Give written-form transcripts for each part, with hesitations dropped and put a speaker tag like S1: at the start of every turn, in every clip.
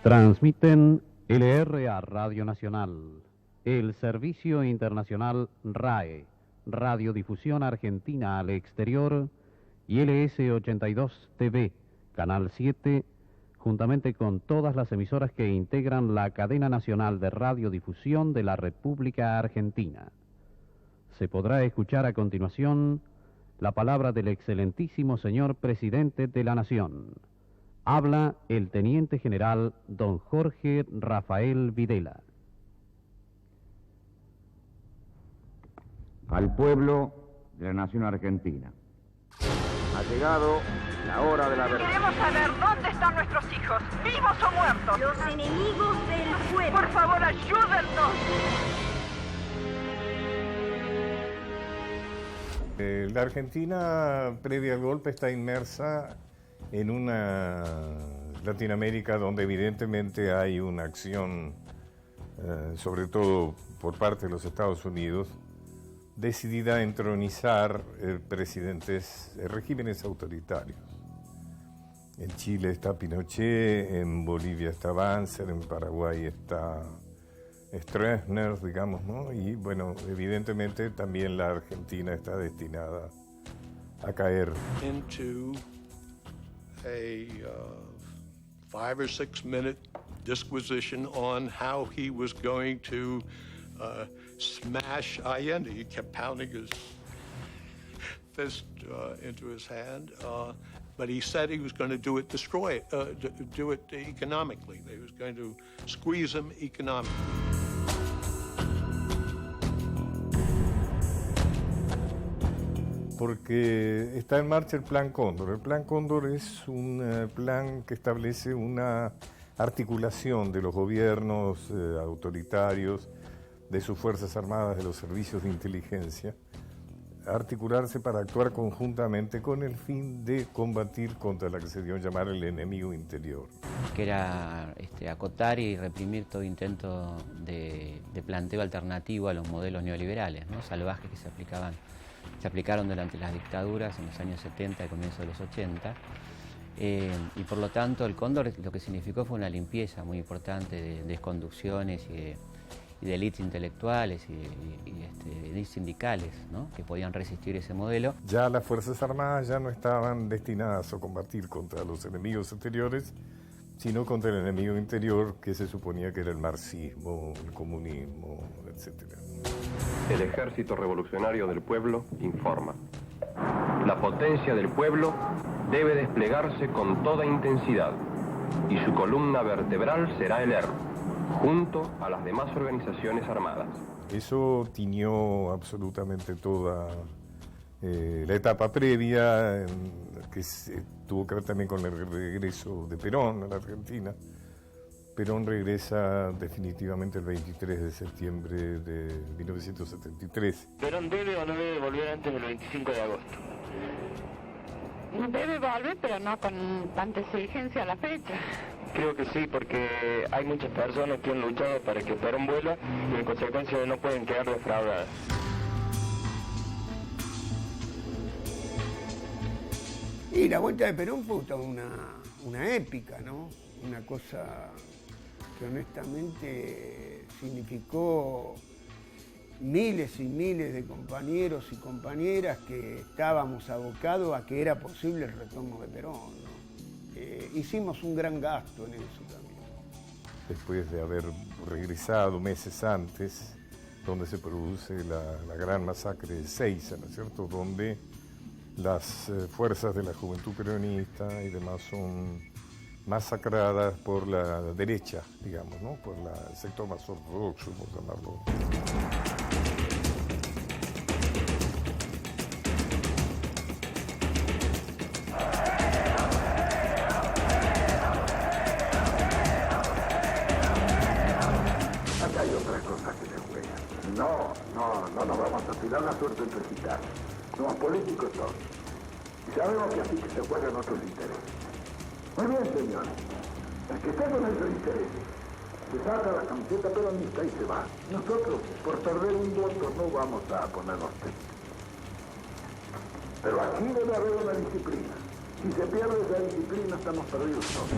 S1: Transmiten LRA Radio Nacional, el Servicio Internacional RAE, Radiodifusión Argentina al Exterior, y LS82 TV, Canal 7, juntamente con todas las emisoras que integran la cadena nacional de radiodifusión de la República Argentina. Se podrá escuchar a continuación la palabra del excelentísimo señor Presidente de la Nación. Habla el Teniente General don Jorge Rafael Videla.
S2: Al pueblo de la Nación Argentina. Ha llegado la hora de la verdad.
S3: Queremos saber dónde están nuestros hijos, vivos o muertos.
S4: Los enemigos del pueblo.
S3: Por favor, ayúdennos.
S5: La Argentina, previa al golpe, está inmersa en una Latinoamérica donde evidentemente hay una acción, sobre todo por parte de los Estados Unidos, decidida a entronizar regímenes autoritarios. En Chile está Pinochet, en Bolivia está Banzer, en Paraguay está Stroessner, digamos, ¿no? Y bueno, evidentemente también la Argentina está destinada a caer.
S6: Into a 5 or 6 minute disquisition on how he was going to smash Allende. He kept pounding his fist into his hand, but he said he was going to do it do it economically. He was going to squeeze him economically.
S5: Porque está en marcha el Plan Cóndor. El Plan Cóndor es un plan que establece una articulación de los gobiernos autoritarios, de sus Fuerzas Armadas, de los servicios de inteligencia, articularse para actuar conjuntamente con el fin de combatir contra la que se dio a llamar el enemigo interior.
S7: Que era acotar y reprimir todo intento de planteo alternativo a los modelos neoliberales, ¿no? Salvajes que se aplicaron durante las dictaduras en los años 70 y comienzo de los 80. Y por lo tanto el Cóndor lo que significó fue una limpieza muy importante de desconducciones y de élites intelectuales y élites sindicales, ¿no? Que podían resistir ese modelo.
S5: Ya las Fuerzas Armadas ya no estaban destinadas a combatir contra los enemigos exteriores, sino contra el enemigo interior, que se suponía que era el marxismo, el comunismo, etc.
S8: El Ejército Revolucionario del Pueblo informa. La potencia del pueblo debe desplegarse con toda intensidad y su columna vertebral será el ERP, junto a las demás organizaciones armadas.
S5: Eso tiñó absolutamente toda la etapa previa, que tuvo que ver también con el regreso de Perón a la Argentina. Perón regresa definitivamente el 23 de septiembre de 1973.
S9: ¿Perón debe o no debe volver antes del 25 de agosto?
S10: Debe volver, pero no con tanta exigencia a la fecha.
S9: Creo que sí, porque hay muchas personas que han luchado para que Perón vuelva y en consecuencia no pueden quedar defraudadas.
S11: Y la vuelta de Perón fue toda una épica, ¿no? Una cosa que honestamente significó miles y miles de compañeros y compañeras que estábamos abocados a que era posible el retorno de Perón, ¿no? Hicimos un gran gasto en eso también.
S5: Después de haber regresado meses antes, donde se produce la gran masacre de Seiza, ¿no es cierto?, donde las fuerzas de la juventud peronista y demás son masacradas por la derecha, digamos, ¿no?, por el sector más ortodoxo, por llamarlo.
S12: Acá hay otra cosa que se juega. No nos vamos a tirar la suerte entre gitanos. Somos políticos todos. Y sabemos que así que se juegan otros intereses. Muy bien, señores. El que está con esos intereses se saca la camiseta peronista y se va. Nosotros, por perder un voto, no vamos a ponernos tristes. Pero aquí debe haber una disciplina. Si se pierde esa disciplina, estamos perdidos todos.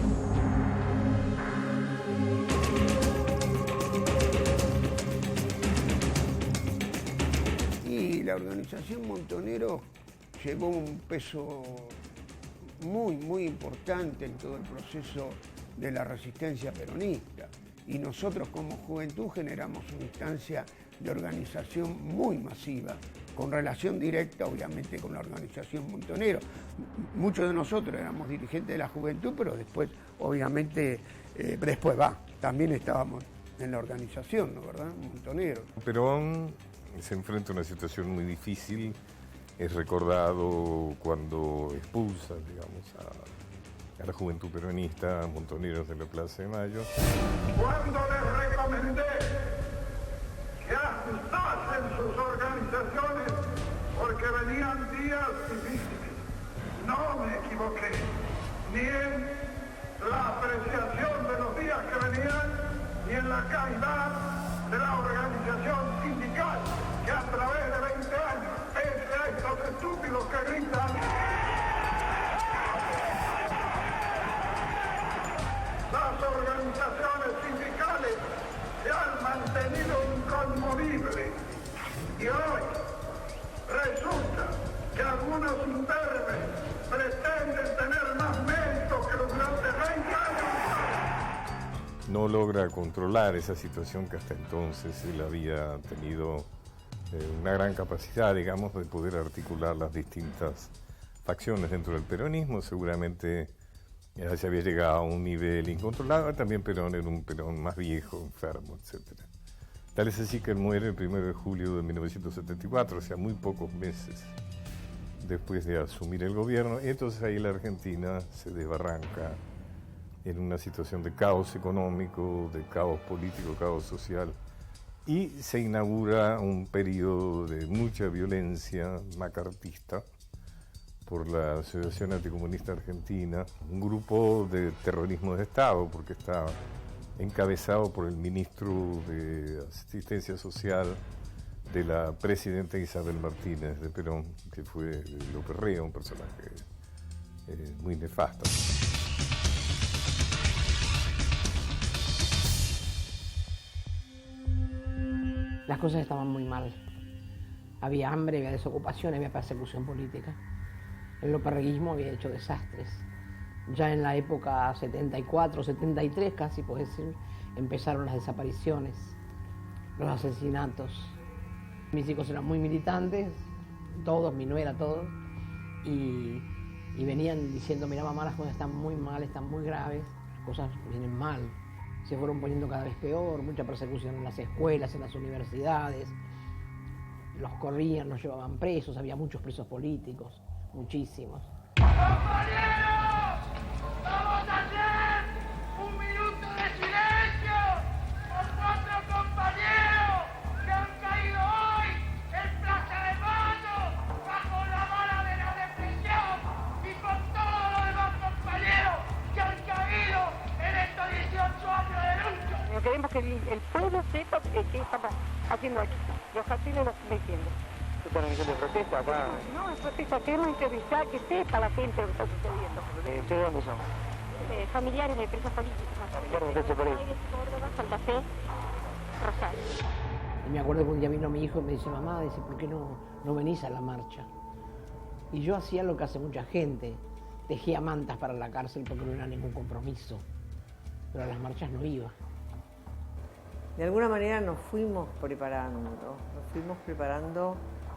S11: la organización Montoneros llevó un peso muy importante en todo el proceso de la resistencia peronista. Y nosotros como juventud generamos una instancia de organización muy masiva, con relación directa obviamente con la organización Montoneros. Muchos de nosotros éramos dirigentes de la juventud, pero después obviamente, también estábamos en la organización, ¿no, verdad? Montoneros.
S5: Perón se enfrenta a una situación muy difícil, es recordado cuando expulsa, digamos, a la juventud peronista, a Montoneros de la Plaza de Mayo.
S12: Cuando les recomendé que ajustasen sus organizaciones porque venían días difíciles, no me equivoqué, ni en la apreciación de los días que venían, ni en la calidad de la organización sindical que a través de 20 años, pese a estos estúpidos que gritan, las organizaciones sindicales se han mantenido inconmovibles. Y hoy resulta que algunos imberbes pretenden tener más mérito que durante 20 años.
S5: No logra controlar esa situación que hasta entonces él había tenido una gran capacidad, digamos, de poder articular las distintas facciones dentro del peronismo. Seguramente ya se había llegado a un nivel incontrolable. También Perón era un Perón más viejo, enfermo, etc. Tal es así que él muere el 1 de julio de 1974, o sea, muy pocos meses después de asumir el gobierno. Y entonces ahí la Argentina se desbarranca en una situación de caos económico, de caos político, caos social, y se inaugura un periodo de mucha violencia macartista por la Asociación Anticomunista Argentina, un grupo de terrorismo de Estado, porque está encabezado por el ministro de Asistencia Social de la presidenta Isabel Martínez de Perón, que fue López Rega, un personaje muy nefasto.
S13: Las cosas estaban muy mal. Había hambre, había desocupación, había persecución política. El lópez-reguismo había hecho desastres. Ya en la época 74, 73 casi, puedes decir, empezaron las desapariciones, los asesinatos. Mis hijos eran muy militantes, todos, mi nuera, todos, y venían diciendo, mira mamá, las cosas están muy mal, están muy graves, las cosas vienen mal. Se fueron poniendo cada vez peor, mucha persecución en las escuelas, en las universidades. Los corrían, los llevaban presos, había muchos presos políticos, muchísimos.
S12: ¡Compañeros! ¡Vamos a hacer un minuto de silencio por 4 compañeros que han caído hoy en Plaza de Mayo bajo la vara de la represión y por todos los demás compañeros que han caído en estos 18 años de lucha!
S10: Queremos que el pueblo sepa qué estamos haciendo aquí. Los jardines los metiendo.
S9: ¿Qué organización de protesta acá?
S10: No, es protesta, queremos entrevistar, que sepa la gente lo que está sucediendo.
S9: ¿De dónde son?
S10: Familiares de presos políticos.
S9: Familiares de presos políticos.
S10: Córdoba, Santa Fe, Rosario.
S13: Y me acuerdo que un día vino mi hijo y me dice, mamá, dice, ¿por qué no venís a la marcha? Y yo hacía lo que hace mucha gente, tejía mantas para la cárcel porque no era ningún compromiso, pero a las marchas no iba.
S14: De alguna manera nos fuimos preparando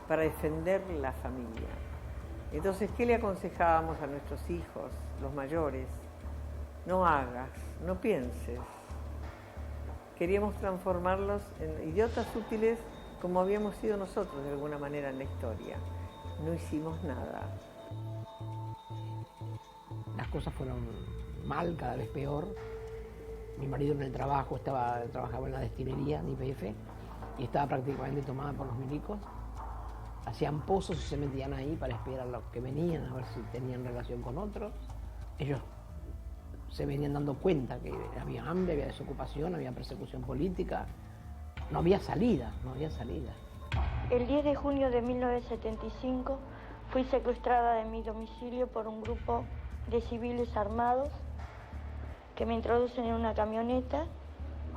S14: para defender la familia. Entonces, ¿qué le aconsejábamos a nuestros hijos, los mayores? No hagas, no pienses. Queríamos transformarlos en idiotas útiles como habíamos sido nosotros de alguna manera en la historia. No hicimos nada.
S13: Las cosas fueron mal, cada vez peor. Mi marido en el trabajo trabajaba en la destilería de YPF y estaba prácticamente tomada por los milicos. Hacían pozos y se metían ahí para esperar a los que venían, a ver si tenían relación con otros. Ellos se venían dando cuenta que había hambre, había desocupación, había persecución política. No había salida.
S15: El 10 de junio de 1975 fui secuestrada de mi domicilio por un grupo de civiles armados que me introducen en una camioneta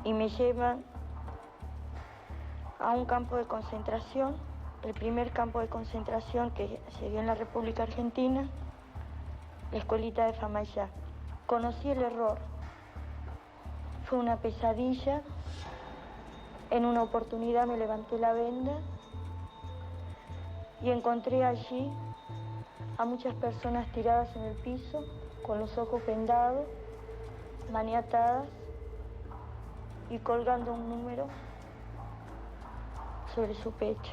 S15: y me llevan a un campo de concentración el primer campo de concentración que se dio en la República Argentina, la escuelita de Famaillá. Conocí el error. Fue una pesadilla. En una oportunidad me levanté la venda y encontré allí a muchas personas tiradas en el piso, con los ojos vendados, maniatadas y colgando un número sobre su pecho.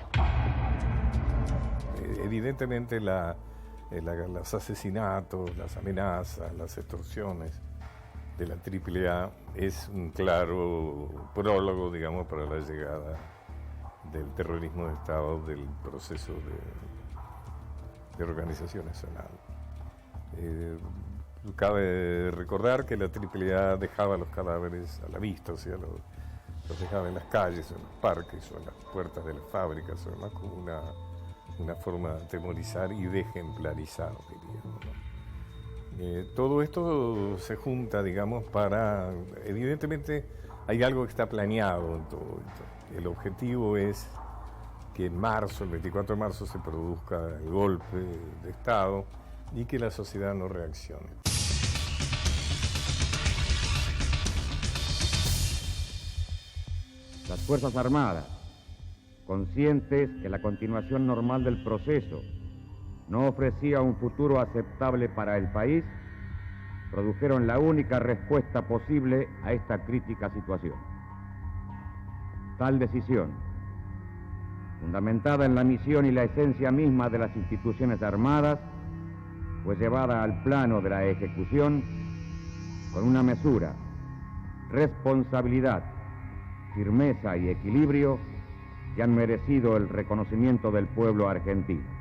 S5: Evidentemente los asesinatos, las amenazas, las extorsiones de la AAA es un claro prólogo, digamos, para la llegada del terrorismo de Estado, del proceso de organización nacional. Cabe recordar que la AAA dejaba los cadáveres a la vista, o sea, los dejaba en las calles, en los parques o en las puertas de las fábricas, además como una forma de atemorizar y de ejemplarizar, diríamos, ¿no? Todo esto se junta, digamos, para... Evidentemente hay algo que está planeado en todo esto. El objetivo es que en marzo, el 24 de marzo, se produzca el golpe de Estado y que la sociedad no reaccione.
S2: Las Fuerzas Armadas, conscientes que la continuación normal del proceso no ofrecía un futuro aceptable para el país, produjeron la única respuesta posible a esta crítica situación. Tal decisión, fundamentada en la misión y la esencia misma de las instituciones armadas, fue llevada al plano de la ejecución con una mesura, responsabilidad, firmeza y equilibrio que han merecido el reconocimiento del pueblo argentino.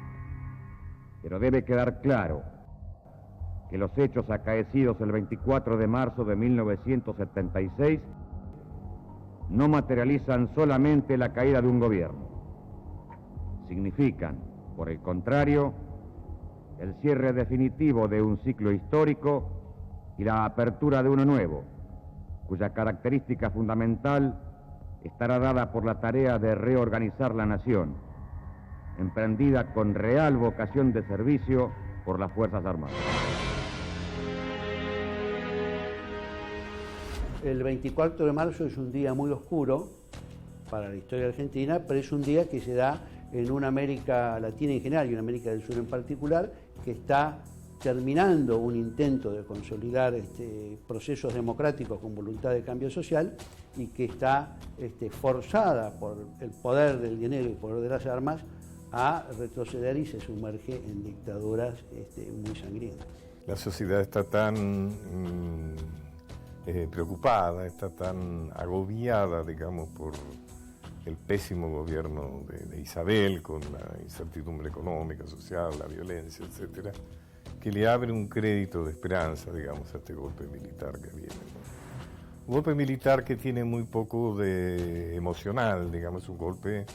S2: Pero debe quedar claro que los hechos acaecidos el 24 de marzo de 1976 no materializan solamente la caída de un gobierno. Significan, por el contrario, el cierre definitivo de un ciclo histórico y la apertura de uno nuevo, cuya característica fundamental estará dada por la tarea de reorganizar la nación, emprendida con real vocación de servicio por las Fuerzas Armadas.
S16: El 24 de marzo es un día muy oscuro para la historia argentina, pero es un día que se da en una América Latina en general y en América del Sur en particular, que está terminando un intento de consolidar procesos democráticos con voluntad de cambio social y que está forzada por el poder del dinero y el poder de las armas a retroceder y se sumerge en dictaduras muy sangrientas.
S5: La sociedad está tan preocupada, está tan agobiada, digamos, por el pésimo gobierno de Isabel, con la incertidumbre económica, social, la violencia, etcétera, que le abre un crédito de esperanza, digamos, a este golpe militar que viene, ¿no? Un golpe militar que tiene muy poco de emocional, digamos, un golpe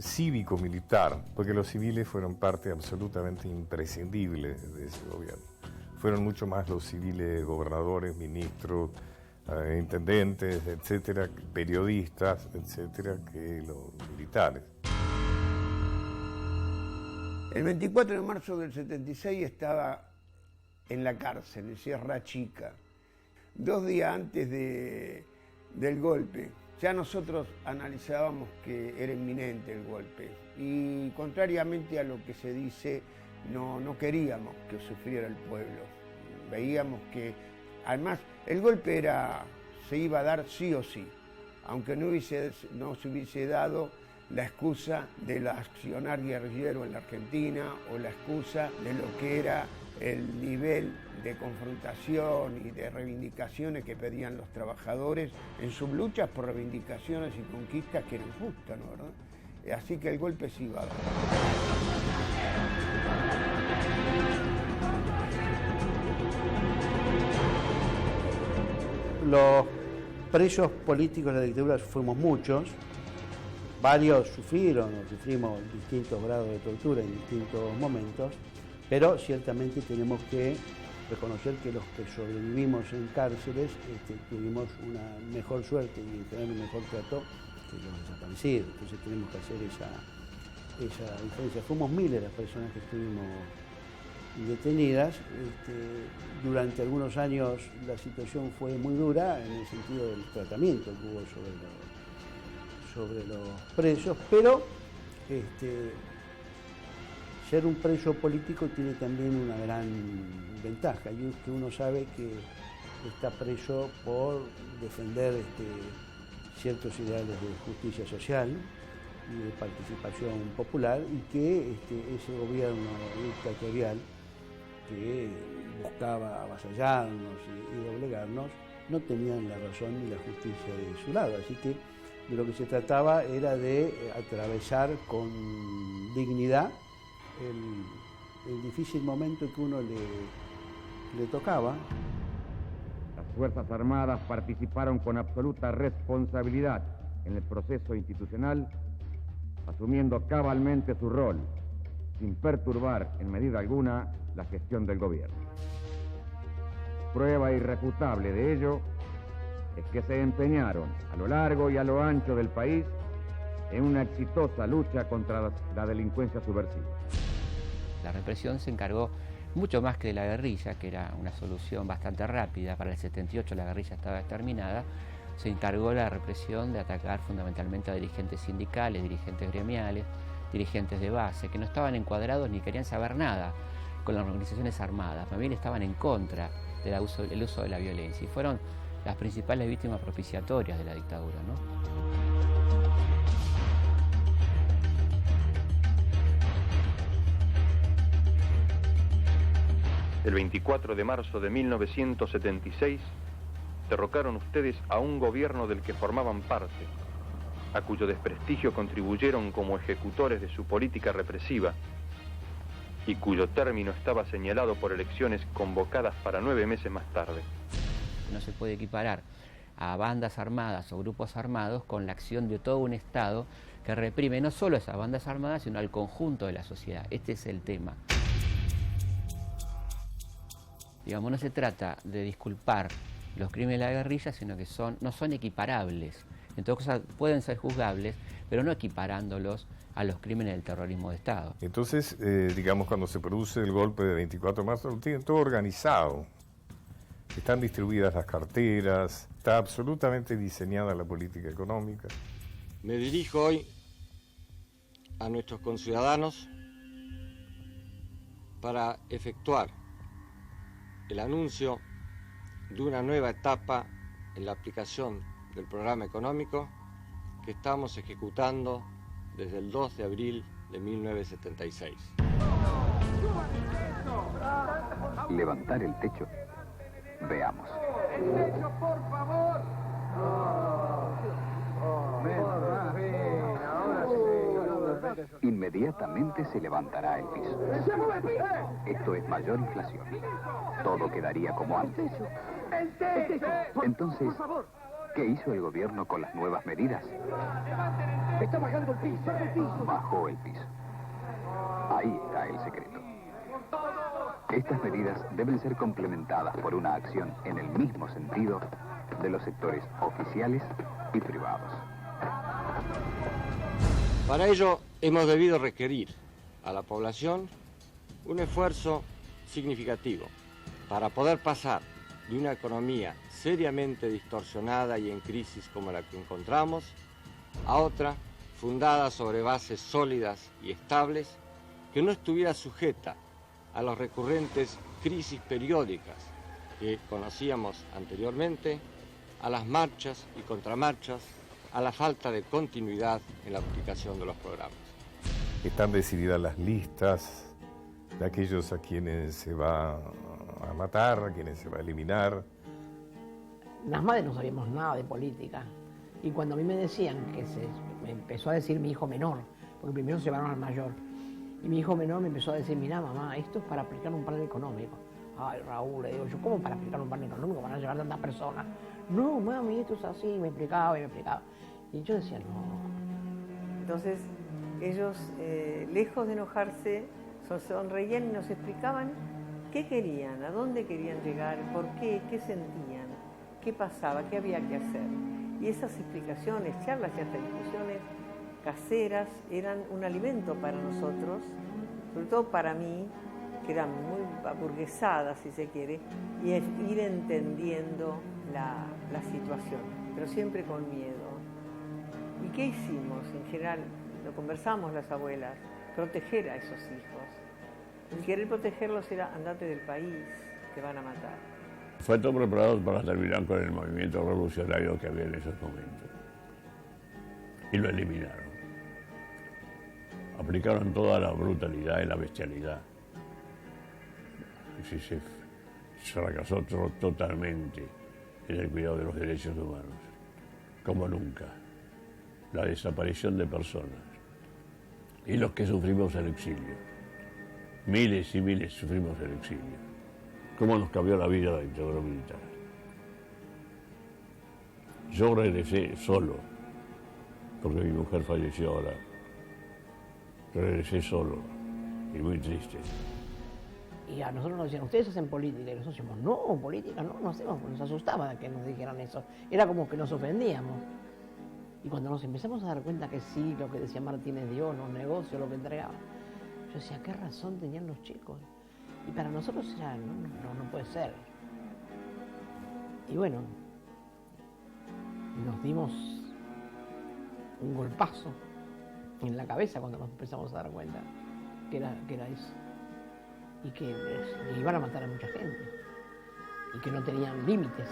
S5: cívico-militar, porque los civiles fueron parte absolutamente imprescindible de ese gobierno. Fueron mucho más los civiles gobernadores, ministros, intendentes, etcétera, periodistas, etcétera, que los militares.
S11: El 24 de marzo del 76 estaba en la cárcel, en Sierra Chica, 2 días antes del golpe. Ya nosotros analizábamos que era inminente el golpe y contrariamente a lo que se dice, no queríamos que sufriera el pueblo. Veíamos que, además, el golpe se iba a dar sí o sí, aunque no se hubiese dado la excusa del accionar guerrillero en la Argentina o la excusa de lo que era el nivel de confrontación y de reivindicaciones que pedían los trabajadores en sus luchas por reivindicaciones y conquistas que eran justas, ¿no? ¿Verdad? Así que el golpe sí iba a dar.
S16: Los presos políticos de la dictadura fuimos muchos, varios sufrimos distintos grados de tortura en distintos momentos, pero ciertamente tenemos que reconocer que los que sobrevivimos en cárceles tuvimos una mejor suerte y en general un mejor trato que los desaparecidos. Entonces tenemos que hacer esa diferencia. Fuimos miles las personas que estuvimos detenidas. Durante algunos años la situación fue muy dura en el sentido del tratamiento que hubo sobre los presos, pero ser un preso político tiene también una gran ventaja, y es que uno sabe que está preso por defender ciertos ideales de justicia social y de participación popular, y que ese gobierno dictatorial que buscaba avasallarnos y doblegarnos no tenían la razón ni la justicia de su lado. Así que de lo que se trataba era de atravesar con dignidad el difícil momento que uno le tocaba.
S2: Las Fuerzas Armadas participaron con absoluta responsabilidad en el proceso institucional, asumiendo cabalmente su rol, sin perturbar en medida alguna la gestión del gobierno. Prueba irrefutable de ello es que se empeñaron a lo largo y a lo ancho del país en una exitosa lucha contra la delincuencia subversiva.
S7: La represión se encargó mucho más que de la guerrilla, que era una solución bastante rápida. Para el 78 la guerrilla estaba exterminada. Se encargó la represión de atacar fundamentalmente a dirigentes sindicales, dirigentes gremiales, dirigentes de base, que no estaban encuadrados ni querían saber nada con las organizaciones armadas, también estaban en contra del uso de la violencia, y fueron las principales víctimas propiciatorias de la dictadura, ¿no?
S8: El 24 de marzo de 1976, derrocaron ustedes a un gobierno del que formaban parte, a cuyo desprestigio contribuyeron como ejecutores de su política represiva y cuyo término estaba señalado por elecciones convocadas para 9 meses más tarde.
S7: No se puede equiparar a bandas armadas o grupos armados con la acción de todo un Estado que reprime no solo a esas bandas armadas, sino al conjunto de la sociedad. Este es el tema. Digamos, no se trata de disculpar los crímenes de la guerrilla, sino que no son equiparables. En todo caso, pueden ser juzgables, pero no equiparándolos a los crímenes del terrorismo de Estado.
S5: Entonces, digamos, cuando se produce el golpe de 24 de marzo, lo tienen todo organizado. Están distribuidas las carteras, está absolutamente diseñada la política económica.
S17: Me dirijo hoy a nuestros conciudadanos para efectuar el anuncio de una nueva etapa en la aplicación del programa económico que estamos ejecutando desde el 2 de abril de 1976.
S18: Levantar el techo. Veamos.
S12: ¡El techo, por favor!
S18: Inmediatamente se levantará el piso. Esto es mayor inflación. Todo quedaría como antes. Entonces, ¿qué hizo el gobierno con las nuevas medidas?
S12: ¡Está bajando el piso!
S18: Bajó el piso. Ahí está el secreto. Estas medidas deben ser complementadas por una acción en el mismo sentido de los sectores oficiales y privados.
S17: Para ello hemos debido requerir a la población un esfuerzo significativo para poder pasar de una economía seriamente distorsionada y en crisis como la que encontramos a otra fundada sobre bases sólidas y estables que no estuviera sujeta a las recurrentes crisis periódicas que conocíamos anteriormente, a las marchas y contramarchas, a la falta de continuidad en la aplicación de los programas.
S5: Están decididas las listas de aquellos a quienes se va a matar, a quienes se va a eliminar.
S13: Las madres no sabíamos nada de política. Y cuando a mí me decían me empezó a decir mi hijo menor, porque primero se llevaron al mayor, y mi hijo menor me empezó a decir, mira mamá, esto es para aplicar un plan económico. Ay, Raúl, le digo yo, ¿cómo para aplicar un plan económico? ¿Van a llevar tantas personas? No, mami, esto es así, me explicaba. Y yo decía, no.
S14: Entonces, ellos, lejos de enojarse, sonreían y nos explicaban qué querían, a dónde querían llegar, por qué sentían, qué pasaba, qué había que hacer. Y esas explicaciones, charlas y hasta discusiones caseras eran un alimento para nosotros, sobre todo para mí, que era muy aburguesada, si se quiere, y es ir entendiendo la situación, pero siempre con miedo. ¿Y qué hicimos? En general, lo conversamos las abuelas, proteger a esos hijos. El querer protegerlos era andate del país, te van a matar.
S19: Fue todo preparado para terminar con el movimiento revolucionario que había en esos momentos. Y lo eliminaron. Aplicaron toda la brutalidad y la bestialidad. Y se fracasó totalmente en el cuidado de los derechos humanos, como nunca. La desaparición de personas y los que sufrimos el exilio. Miles y miles sufrimos el exilio. ¿Cómo nos cambió la vida la dictadura militar? Yo regresé solo, porque mi mujer falleció ahora. Regresé solo y muy triste.
S13: Y a nosotros nos decían, ustedes hacen política. Y nosotros decíamos, no, política no hacemos. Nos asustaba que nos dijeran eso. Era como que nos ofendíamos. Y cuando nos empezamos a dar cuenta que sí, lo que decía Martínez Dios, los negocios, lo que entregaban, yo decía, ¿qué razón tenían los chicos? Y para nosotros era, no puede ser. Y bueno, nos dimos un golpazo en la cabeza cuando nos empezamos a dar cuenta que era eso. Y que iban a matar a mucha gente. Y que no tenían límites.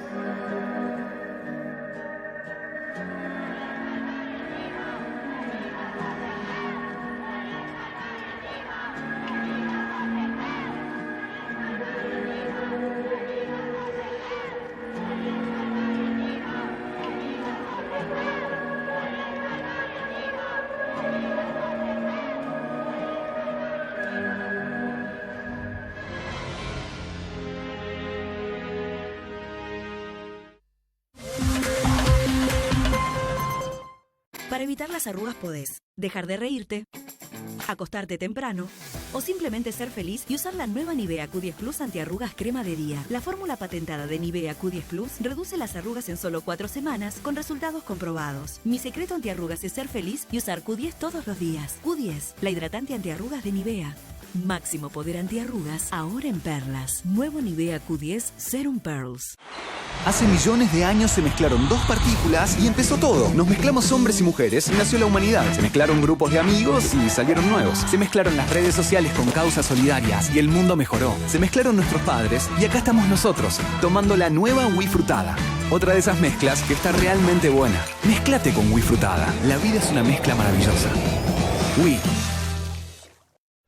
S20: Para evitar las arrugas podés dejar de reírte, acostarte temprano o simplemente ser feliz y usar la nueva Nivea Q10 Plus antiarrugas crema de día. La fórmula patentada de Nivea Q10 Plus reduce las arrugas en solo 4 semanas con resultados comprobados. Mi secreto antiarrugas es ser feliz y usar Q10 todos los días. Q10, la hidratante antiarrugas de Nivea. Máximo poder antiarrugas, ahora en perlas. Nuevo Nivea Q10 Serum Pearls.
S21: Hace millones de años se mezclaron dos partículas y empezó todo. Nos mezclamos hombres y mujeres y nació la humanidad. Se mezclaron grupos de amigos y salieron nuevos. Se mezclaron las redes sociales con causas solidarias y el mundo mejoró. Se mezclaron nuestros padres y acá estamos nosotros, tomando la nueva Wifrutada. Otra de esas mezclas que está realmente buena. Mezclate con Wifrutada. La vida es una mezcla maravillosa. Wi.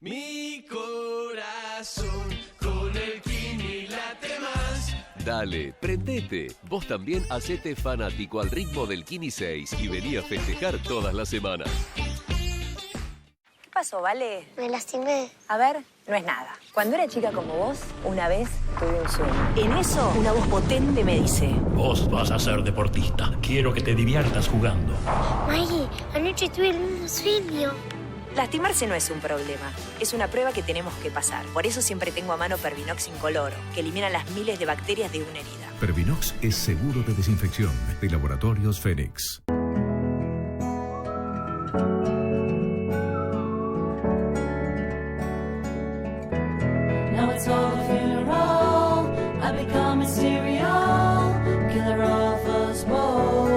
S22: Mi corazón con el Kini late más.
S23: Dale, prendete. Vos también hacete fanático al ritmo del Kini 6 y vení a festejar todas las semanas.
S24: ¿Qué pasó, Vale?
S25: Me lastimé.
S24: A ver, no es nada. Cuando era chica como vos, una vez tuve un sueño. En eso, una voz potente me dice:
S26: Vos vas a ser deportista. Quiero que te diviertas jugando.
S25: Maggie, anoche tuve el mismo sueño.
S24: Lastimarse no es un problema, es una prueba que tenemos que pasar. Por eso siempre tengo a mano Pervinox incoloro, que elimina las miles de bacterias de una herida.
S27: Pervinox es seguro de desinfección de Laboratorios Fénix.
S22: Now it's all a funeral. I become a serial killer of us both.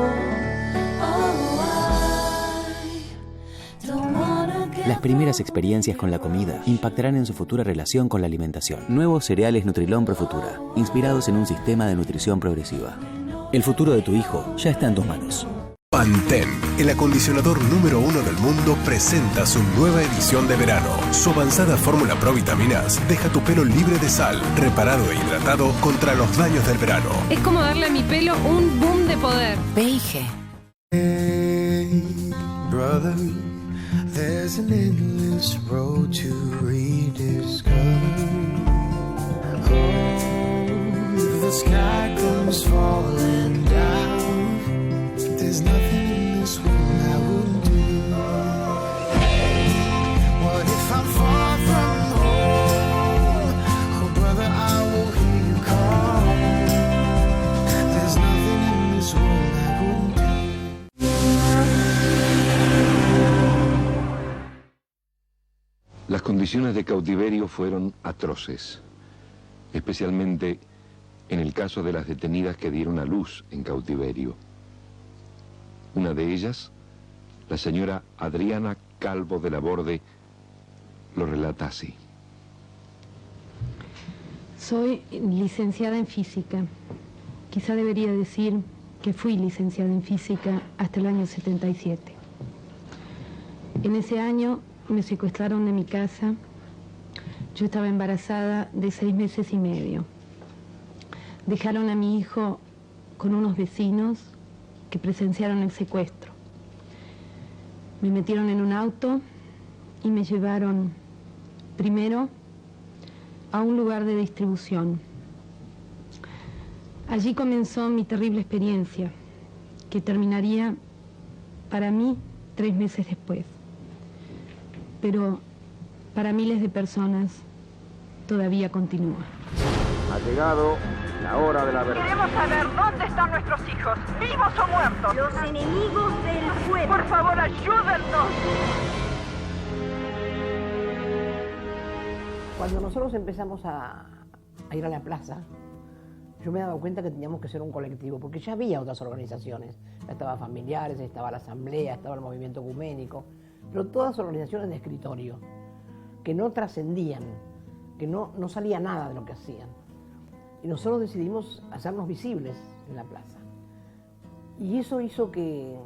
S28: Las primeras experiencias con la comida impactarán en su futura relación con la alimentación. Nuevos cereales Nutrilón Pro Futura, inspirados en un sistema de nutrición progresiva. El futuro de tu hijo ya está en tus manos.
S29: Pantene, el acondicionador número 1 del mundo, presenta su nueva edición de verano. Su avanzada fórmula Pro Vitaminas deja tu pelo libre de sal, reparado e hidratado contra los daños del verano.
S30: Es como darle a mi pelo un boom de poder.
S20: P&G.
S22: Hey, brother, there's an endless road to rediscover. Oh, the sky comes falling down. There's nothing in this world I wouldn't do. What if I'm far from home? Oh, brother, I will hear you call. There's nothing in this world I wouldn't do.
S1: condiciones de cautiverio fueron atroces, especialmente en el caso de las detenidas que dieron a luz en cautiverio. Una de ellas, la señora Adriana Calvo de la Borde, lo relata así.
S2: Soy licenciada en física. Quizá debería decir que fui licenciada en física hasta el año 77. En ese año me secuestraron de mi casa. Yo estaba embarazada de 6 meses y medio. Dejaron a mi hijo con unos vecinos que presenciaron el secuestro. Me metieron en un auto y me llevaron primero a un lugar de distribución. Allí comenzó mi terrible experiencia, que terminaría para mí 3 meses después. Pero para miles de personas todavía continúa.
S3: Ha llegado la hora de la verdad.
S4: Queremos saber dónde están nuestros hijos, vivos o muertos.
S25: Los enemigos del pueblo.
S4: Por favor, ayúdennos.
S13: Cuando nosotros empezamos a ir a la plaza, yo me he dado cuenta que teníamos que ser un colectivo, porque ya había otras organizaciones. Ya estaba Familiares, estaba la Asamblea, estaba el Movimiento Ecuménico, pero todas organizaciones de escritorio, que no trascendían, que no salía nada de lo que hacían. Y nosotros decidimos hacernos visibles en la plaza. Y eso hizo que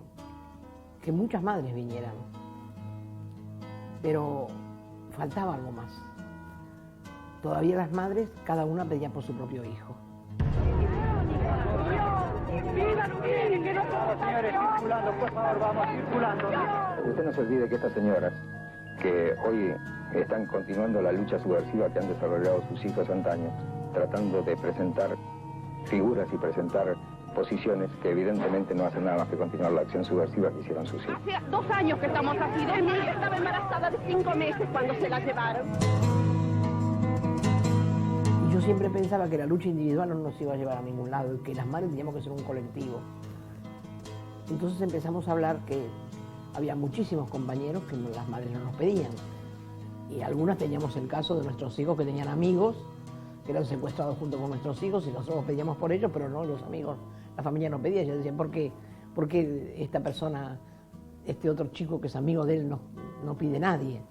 S13: muchas madres vinieran. Pero faltaba algo más. Todavía las madres, cada una pedía por su propio hijo.
S4: Señores, circulando, por favor, vamos circulando.
S6: Usted no se olvide que estas señoras, que hoy están continuando la lucha subversiva que han desarrollado sus hijos antaño, tratando de presentar figuras y presentar posiciones que evidentemente no hacen nada más que continuar la acción subversiva que hicieron sus hijos.
S4: Hace 2 años que estamos así. Ella estaba embarazada de 5 meses cuando se la llevaron.
S13: Y yo siempre pensaba que la lucha individual no nos iba a llevar a ningún lado y que las madres teníamos que ser un colectivo. Entonces empezamos a hablar que había muchísimos compañeros que las madres no nos pedían. Y algunas teníamos el caso de nuestros hijos que tenían amigos que eran secuestrados junto con nuestros hijos y nosotros pedíamos por ellos, pero no los amigos, la familia no pedía. Ellos decían, ¿por qué esta persona, este otro chico que es amigo de él no pide nadie?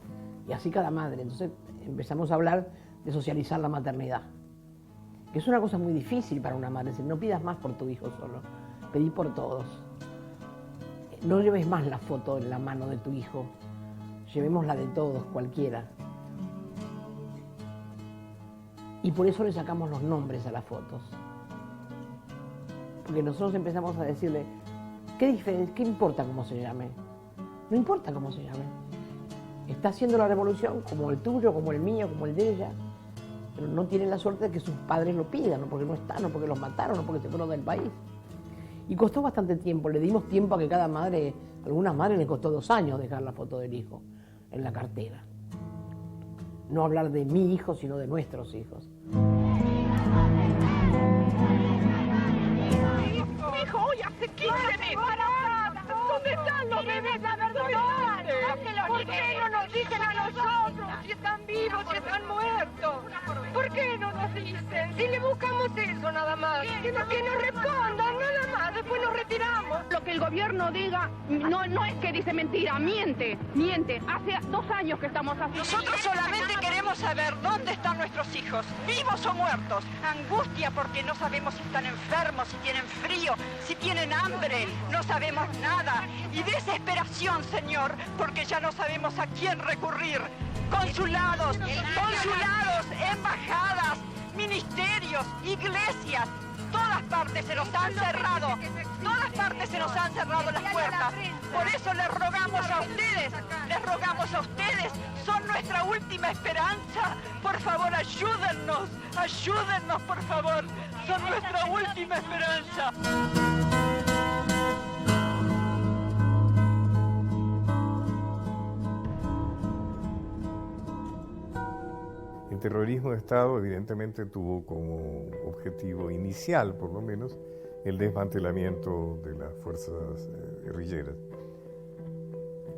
S13: Y así cada madre. Entonces empezamos a hablar de socializar la maternidad, que es una cosa muy difícil para una madre. Es decir, no pidas más por tu hijo solo, pedí por todos. No lleves más la foto en la mano de tu hijo, llevemos la de todos, cualquiera. Y por eso le sacamos los nombres a las fotos. Porque nosotros empezamos a decirle, ¿qué importa cómo se llame? No importa cómo se llame. Está haciendo la revolución como el tuyo, como el mío, como el de ella. Pero no tiene la suerte de que sus padres lo pidan, no porque no están, no porque los mataron, no porque se fueron del país. Y costó bastante tiempo, le dimos tiempo a que cada madre, a algunas madres les costó 2 años dejar la foto del hijo en la cartera. No hablar de mi hijo, sino de nuestros hijos.
S4: Mi hijo hoy hace 15 meses. ¿Dónde están los bebés? ¿Por qué no nos dicen a nosotros si están vivos, si están muertos? ¿Por qué no nos dicen? Si le buscamos eso nada más. Que nos respondan, nada más. Después nos retiramos. Lo que el gobierno diga no es que dice mentira, miente. Hace 2 años que estamos así. Nosotros solamente queremos saber dónde están nuestros hijos, vivos o muertos. Angustia porque no sabemos si están enfermos, si tienen frío, si tienen hambre. No sabemos nada. Y desesperación, Señor, porque ya no sabemos a quién recurrir. Consulados, embajadas, ministerios, iglesias, todas partes se nos han cerrado, las puertas. Por eso les rogamos a ustedes, son nuestra última esperanza. Por favor, ayúdennos, por favor, son nuestra última esperanza.
S5: El terrorismo de Estado evidentemente tuvo como objetivo inicial, por lo menos, el desmantelamiento de las fuerzas guerrilleras.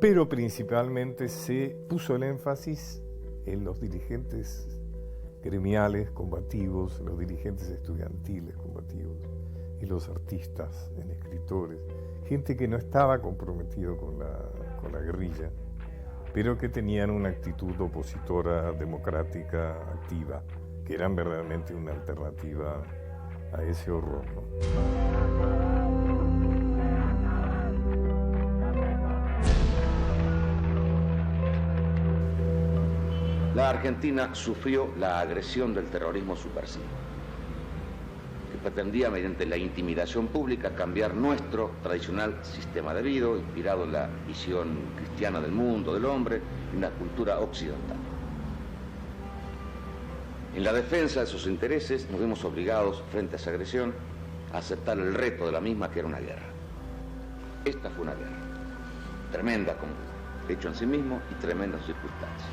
S5: Pero principalmente se puso el énfasis en los dirigentes gremiales combativos, los dirigentes estudiantiles combativos y los artistas, en escritores, gente que no estaba comprometido con la guerrilla, pero que tenían una actitud opositora democrática activa, que eran verdaderamente una alternativa a ese horror, ¿no?
S7: La Argentina sufrió la agresión del terrorismo subversivo, que pretendía, mediante la intimidación pública, cambiar nuestro tradicional sistema de vida, inspirado en la visión cristiana del mundo, del hombre, y una cultura occidental. En la defensa de sus intereses nos vimos obligados, frente a esa agresión, a aceptar el reto de la misma, que era una guerra. Esta fue una guerra, tremenda como hecho en sí mismo y tremenda en circunstancias.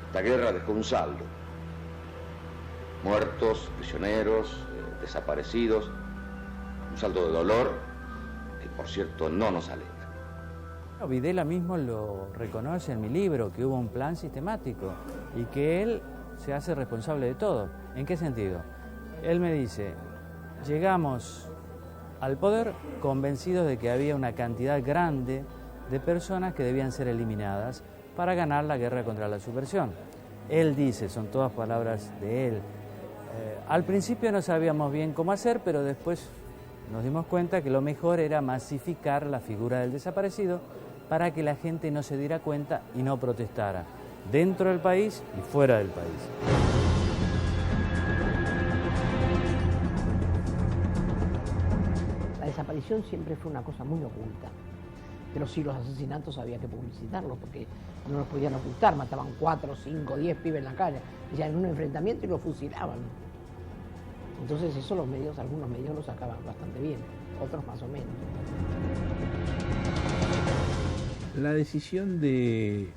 S7: Esta guerra dejó un saldo: muertos, prisioneros, desaparecidos, un saldo de dolor que, por cierto, no nos alegra.
S8: Videla mismo lo reconoce en mi libro, que hubo un plan sistemático y que él se hace responsable de todo. ¿En qué sentido? Él me dice, llegamos al poder convencidos de que había una cantidad grande de personas que debían ser eliminadas para ganar la guerra contra la subversión. Él dice, son todas palabras de él, al principio no sabíamos bien cómo hacer, pero después nos dimos cuenta que lo mejor era masificar la figura del desaparecido para que la gente no se diera cuenta y no protestara, dentro del país y fuera del país.
S13: La desaparición siempre fue una cosa muy oculta, pero sí los asesinatos había que publicitarlos porque no los podían ocultar, mataban 4, 5, 10 pibes en la calle, ya en un enfrentamiento y los fusilaban. Entonces eso los medios, algunos medios lo sacaban bastante bien, otros más o menos.
S9: La decisión de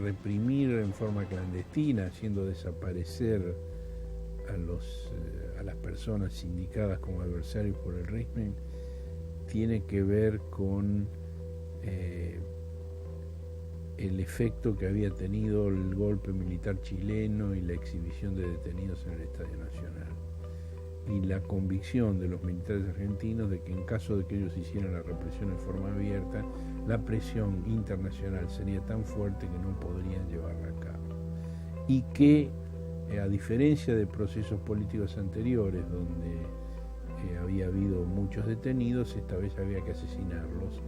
S9: reprimir en forma clandestina, haciendo desaparecer a las personas indicadas como adversarios por el régimen, tiene que ver con el efecto que había tenido el golpe militar chileno y la exhibición de detenidos en el Estadio Nacional. Y la convicción de los militares argentinos de que en caso de que ellos hicieran la represión en forma abierta, la presión internacional sería tan fuerte que no podrían llevarla a cabo. Y que, a diferencia de procesos políticos anteriores, donde había habido muchos detenidos, esta vez había que asesinarlos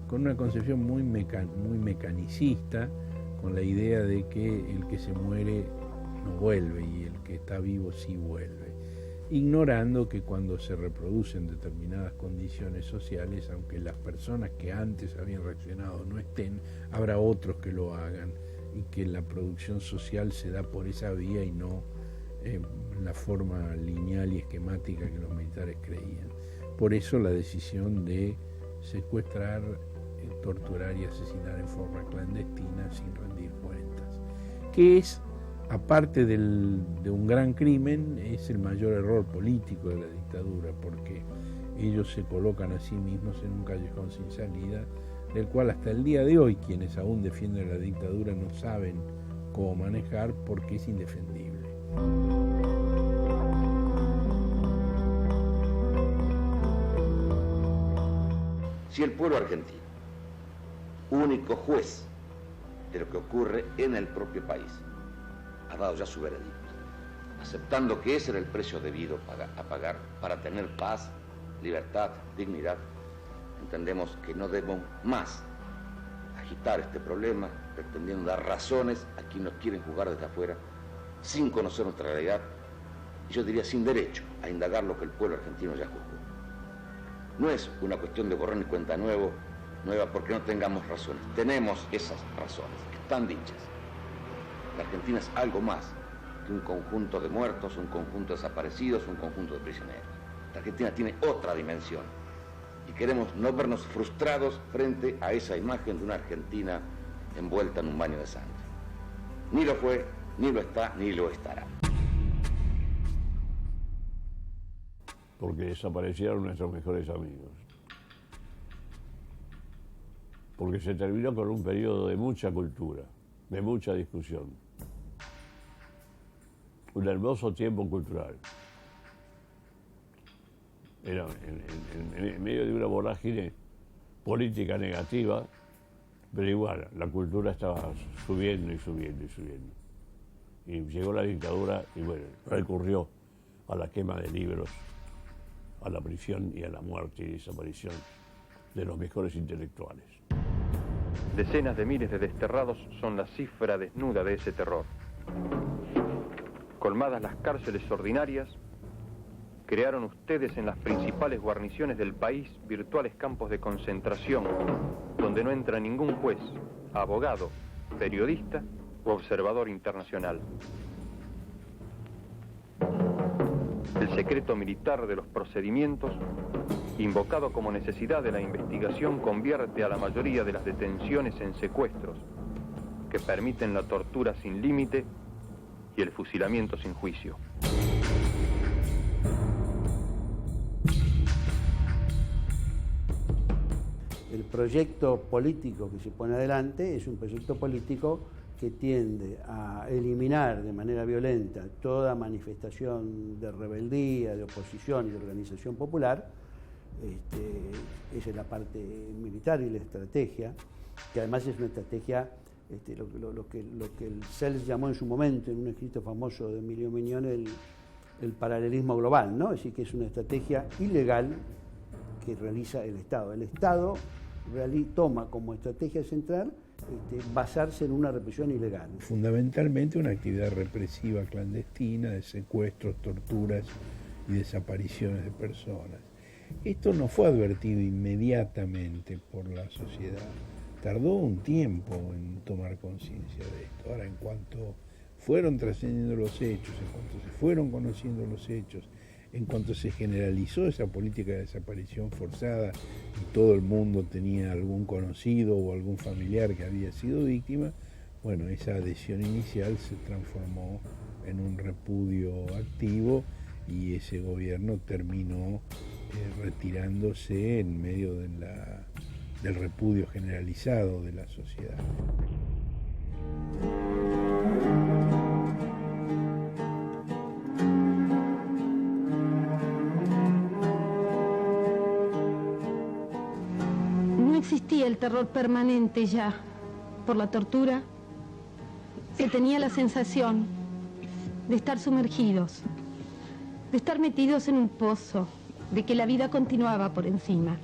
S9: con una concepción muy mecanicista, con la idea de que el que se muere no vuelve y el que está vivo sí vuelve, ignorando que cuando se reproducen determinadas condiciones sociales, aunque las personas que antes habían reaccionado no estén, habrá otros que lo hagan, y que la producción social se da por esa vía y no la forma lineal y esquemática que los militares creían. Por eso la decisión de secuestrar, torturar y asesinar en forma clandestina sin rendir cuentas, que es, aparte de un gran crimen, es el mayor error político de la dictadura, porque ellos se colocan a sí mismos en un callejón sin salida, del cual hasta el día de hoy quienes aún defienden la dictadura no saben cómo manejar porque es indefendible.
S7: Si el pueblo argentino, único juez de lo que ocurre en el propio país, ha dado ya su veredicto, aceptando que ese era el precio debido a pagar para tener paz, libertad, dignidad, entendemos que no debemos más agitar este problema pretendiendo dar razones a quienes nos quieren juzgar desde afuera sin conocer nuestra realidad, y yo diría sin derecho a indagar lo que el pueblo argentino ya juzgó. No es una cuestión de borrón y cuenta nueva porque no tengamos razones. Tenemos esas razones, están dichas. La Argentina es algo más que un conjunto de muertos, un conjunto de desaparecidos, un conjunto de prisioneros. La Argentina tiene otra dimensión y queremos no vernos frustrados frente a esa imagen de una Argentina envuelta en un baño de sangre. Ni lo fue, ni lo está, ni lo estará.
S19: Porque desaparecieron nuestros mejores amigos. Porque se terminó con un periodo de mucha cultura, de mucha discusión. Un hermoso tiempo cultural. Era en medio de una vorágine política negativa, pero igual, la cultura estaba subiendo y subiendo y subiendo. Y llegó la dictadura y bueno, recurrió a la quema de libros, a la prisión y a la muerte y desaparición de los mejores intelectuales.
S10: Decenas de miles de desterrados son la cifra desnuda de ese terror. Colmadas las cárceles ordinarias, crearon ustedes en las principales guarniciones del país virtuales campos de concentración, donde no entra ningún juez, abogado, periodista o observador internacional. El secreto militar de los procedimientos, invocado como necesidad de la investigación, convierte a la mayoría de las detenciones en secuestros, que permiten la tortura sin límite y el fusilamiento sin juicio.
S11: El proyecto político que se pone adelante es un proyecto político que tiende a eliminar de manera violenta toda manifestación de rebeldía, de oposición y de organización popular. Esa es la parte militar y la estrategia, que además es una estrategia, lo que el Sells llamó en su momento, en un escrito famoso de Emilio Miñón, el paralelismo global, ¿no? Es decir, que es una estrategia ilegal que realiza el Estado. El Estado toma como estrategia central basarse en una represión ilegal.
S9: Fundamentalmente una actividad represiva clandestina de secuestros, torturas y desapariciones de personas. Esto no fue advertido inmediatamente por la sociedad. Tardó un tiempo en tomar conciencia de esto. Ahora, en cuanto fueron trascendiendo los hechos, en cuanto se fueron conociendo los hechos, en cuanto se generalizó esa política de desaparición forzada y todo el mundo tenía algún conocido o algún familiar que había sido víctima, bueno, esa adhesión inicial se transformó en un repudio activo y ese gobierno terminó retirándose en medio del repudio generalizado de la sociedad.
S2: No existía el terror permanente ya por la tortura. Se tenía la sensación de estar sumergidos, de estar metidos en un pozo, de que la vida continuaba por encima.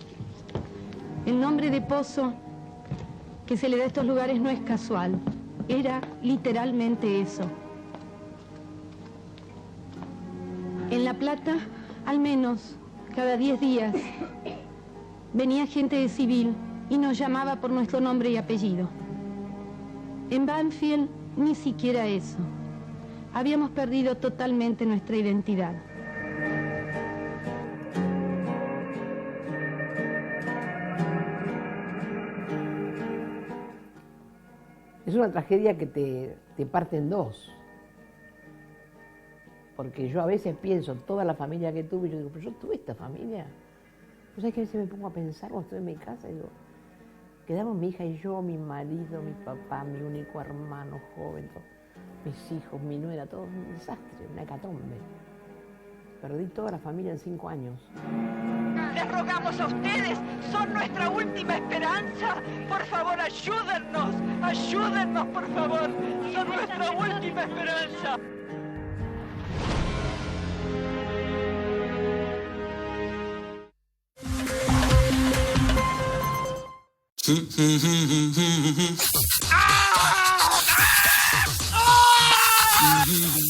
S2: El nombre de pozo que se le da a estos lugares no es casual, era literalmente eso. En La Plata, al menos cada 10 días, venía gente de civil y nos llamaba por nuestro nombre y apellido. En Banfield, ni siquiera eso. Habíamos perdido totalmente nuestra identidad.
S13: Es una tragedia que te parte en dos. Porque yo a veces pienso, toda la familia que tuve, yo digo, pero yo tuve esta familia. ¿Vos sabés que a veces me pongo a pensar cuando estoy en mi casa? Y digo, quedamos mi hija y yo, mi marido, mi papá, mi único hermano joven, mis hijos, mi nuera, todo un desastre, una hecatombe. Perdí toda la familia en 5 años.
S4: Les rogamos a ustedes, son nuestra última esperanza. Por favor, ayúdennos, ayúdennos, por favor. Son nuestra última esperanza.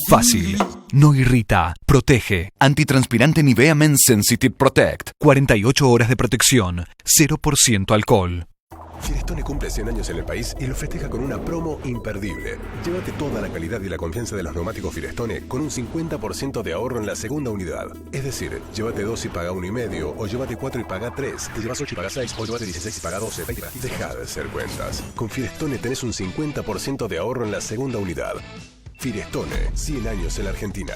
S27: Fácil, no irrita, protege. Antitranspirante Nivea Men Sensitive Protect. 48 horas de protección, 0% alcohol.
S29: Firestone cumple 100 años en el país y lo festeja con una promo imperdible. Llévate toda la calidad y la confianza de los neumáticos Firestone con un 50% de ahorro en la segunda unidad. Es decir, llévate 2 y paga 1,5, o llévate 4 y paga 3, te llevas 8 y paga 6, o llévate 16 y paga 12. Deja de hacer cuentas. Con Firestone tenés un 50% de ahorro en la segunda unidad. Firestone, 100 años en la Argentina.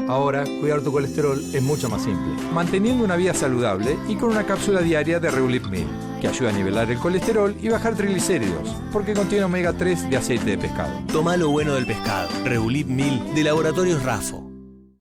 S12: Ahora, cuidar tu colesterol es mucho más simple, manteniendo una vida saludable y con una cápsula diaria de Reulit 1000,
S14: que ayuda a nivelar el colesterol y bajar triglicéridos, porque contiene omega 3 de aceite de pescado.
S15: Toma lo bueno del pescado. Reulip 1000 de Laboratorios Rafo.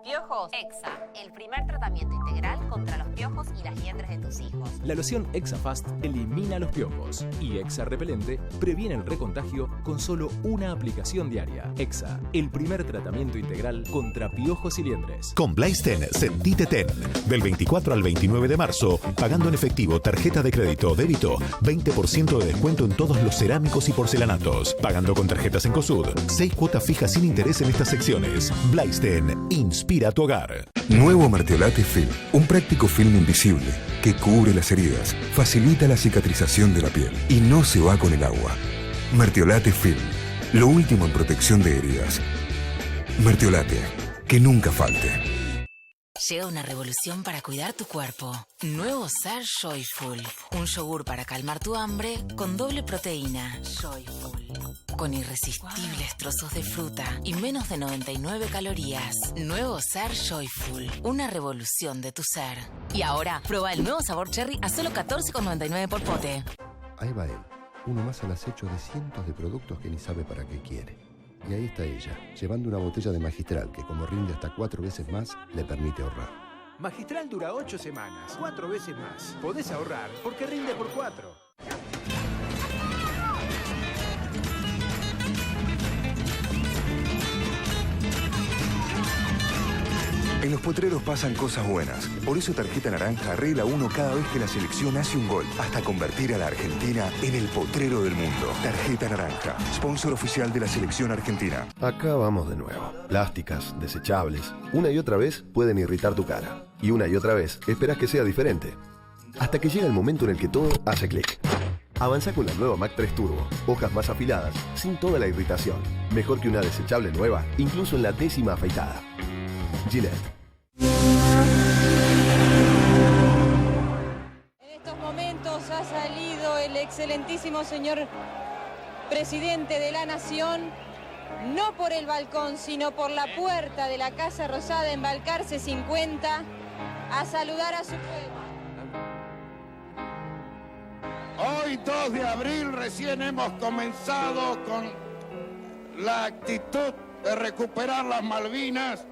S16: Piojos, Exa, el primer tratamiento integral contra los piojos y las liendres de tus hijos.
S17: La loción ExaFast elimina los piojos y Exa Repelente previene el recontagio con solo una aplicación diaria. Exa, el primer tratamiento integral contra piojos y liendres.
S18: Con Blaisten, sentite ten. Del 24 al 29 de marzo, pagando en efectivo, tarjeta de crédito o débito, 20% de descuento en todos los cerámicos y porcelanatos. Pagando con tarjetas Encosud, 6 cuotas fijas sin interés en estas secciones. Blaisten, inspira tu hogar.
S21: Nuevo Mertiolate Film, un práctico film invisible que cubre las heridas, facilita la cicatrización de la piel y no se va con el agua. Mertiolate Film, lo último en protección de heridas. Mertiolate, que nunca falte.
S16: Llega una revolución para cuidar tu cuerpo. Nuevo Ser Joyful. Un yogur para calmar tu hambre con doble proteína. Joyful. Con irresistibles trozos de fruta y menos de 99 calorías. Nuevo Ser Joyful. Una revolución de tu ser. Y ahora, prueba el nuevo sabor cherry a solo $14,99 por pote.
S23: Ahí va él. Uno más al acecho de cientos de productos que ni sabe para qué quiere. Y ahí está ella, llevando una botella de Magistral que, como rinde hasta 4 veces más, le permite ahorrar.
S24: Magistral dura 8 semanas, 4 veces más. Podés ahorrar porque rinde por 4.
S21: En los potreros pasan cosas buenas. Por eso Tarjeta Naranja arregla uno cada vez que la selección hace un gol, hasta convertir a la Argentina en el potrero del mundo. Tarjeta Naranja, sponsor oficial de la selección argentina.
S23: Acá vamos de nuevo. Plásticas, desechables. Una y otra vez pueden irritar tu cara. Y una y otra vez esperás que sea diferente. Hasta que llega el momento en el que todo hace clic. Avanza con la nueva Mac 3 Turbo. Hojas más afiladas, sin toda la irritación. Mejor que una desechable nueva, incluso en la 10ª afeitada. Gillette.
S26: En estos momentos ha salido el excelentísimo señor presidente de la Nación, no por el balcón, sino por la puerta de la Casa Rosada en Balcarce 50, a saludar a su pueblo.
S28: Hoy, 2 de abril, recién hemos comenzado con la actitud de recuperar las Malvinas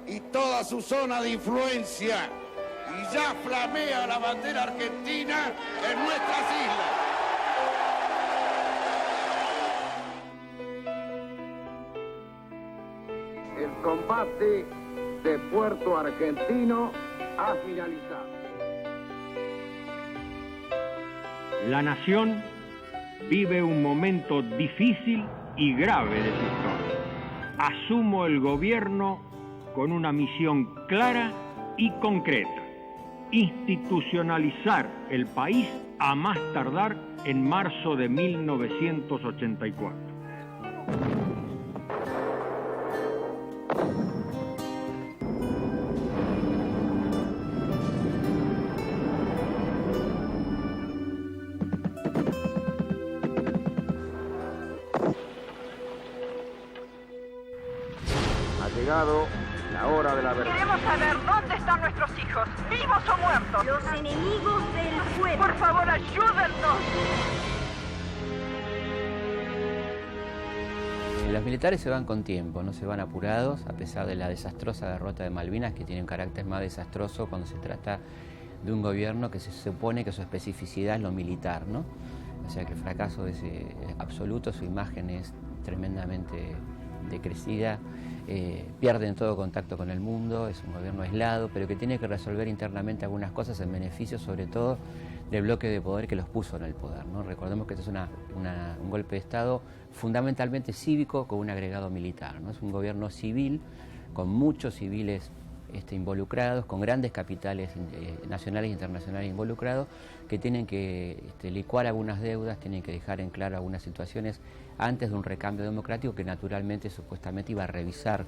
S28: y toda su zona de influencia, y ya flamea la bandera argentina en nuestras islas.
S3: El combate de Puerto Argentino ha finalizado.
S31: La nación vive un momento difícil y grave de su historia. Asumo el gobierno con una misión clara y concreta: institucionalizar el país a más tardar en marzo de 1984.
S3: Ha llegado la hora de la verdad.
S4: Queremos saber dónde están nuestros hijos, vivos o muertos.
S25: Los enemigos del pueblo.
S4: Por favor, ayúdennos.
S8: Los militares se van con tiempo, no se van apurados, a pesar de la desastrosa derrota de Malvinas, que tiene un carácter más desastroso cuando se trata de un gobierno que se supone que su especificidad es lo militar, ¿no? O sea que el fracaso es absoluto, su imagen es tremendamente decrecida, pierden todo contacto con el mundo, es un gobierno aislado, pero que tiene que resolver internamente algunas cosas en beneficio, sobre todo, del bloque de poder que los puso en el poder, ¿no? Recordemos que este es un golpe de Estado fundamentalmente cívico con un agregado militar, ¿no? Es un gobierno civil, con muchos civiles involucrados, con grandes capitales nacionales e internacionales involucrados, que tienen que licuar algunas deudas, tienen que dejar en claro algunas situaciones antes de un recambio democrático que naturalmente, supuestamente, iba a revisar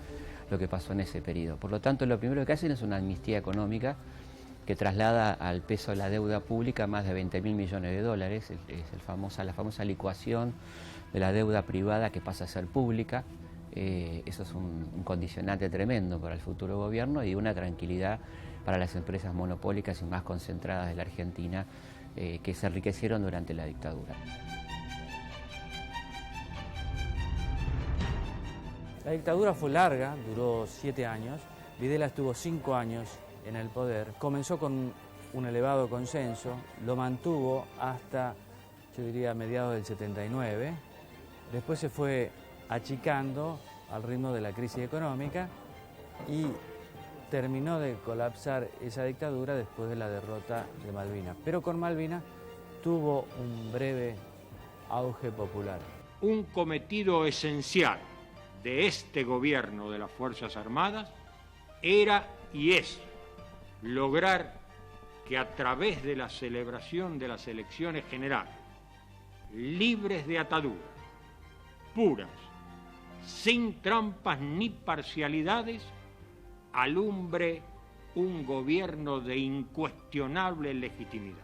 S8: lo que pasó en ese periodo. Por lo tanto, lo primero que hacen es una amnistía económica que traslada al peso de la deuda pública más de 20.000 millones de dólares, la famosa licuación de la deuda privada que pasa a ser pública. Eso es un condicionante tremendo para el futuro gobierno y una tranquilidad para las empresas monopólicas y más concentradas de la Argentina,
S1: que se enriquecieron durante la dictadura.
S8: La dictadura fue larga, duró 7 años. Videla estuvo 5 años en el poder. Comenzó con un elevado consenso, lo mantuvo hasta, yo diría, mediados del 79. Después se fue achicando al ritmo de la crisis económica y terminó de colapsar esa dictadura después de la derrota de Malvinas. Pero con Malvinas tuvo un breve auge popular.
S31: Un cometido esencial de este gobierno de las Fuerzas Armadas era y es lograr que a través de la celebración de las elecciones generales, libres de ataduras, puras, sin trampas ni parcialidades, alumbre un gobierno de incuestionable legitimidad.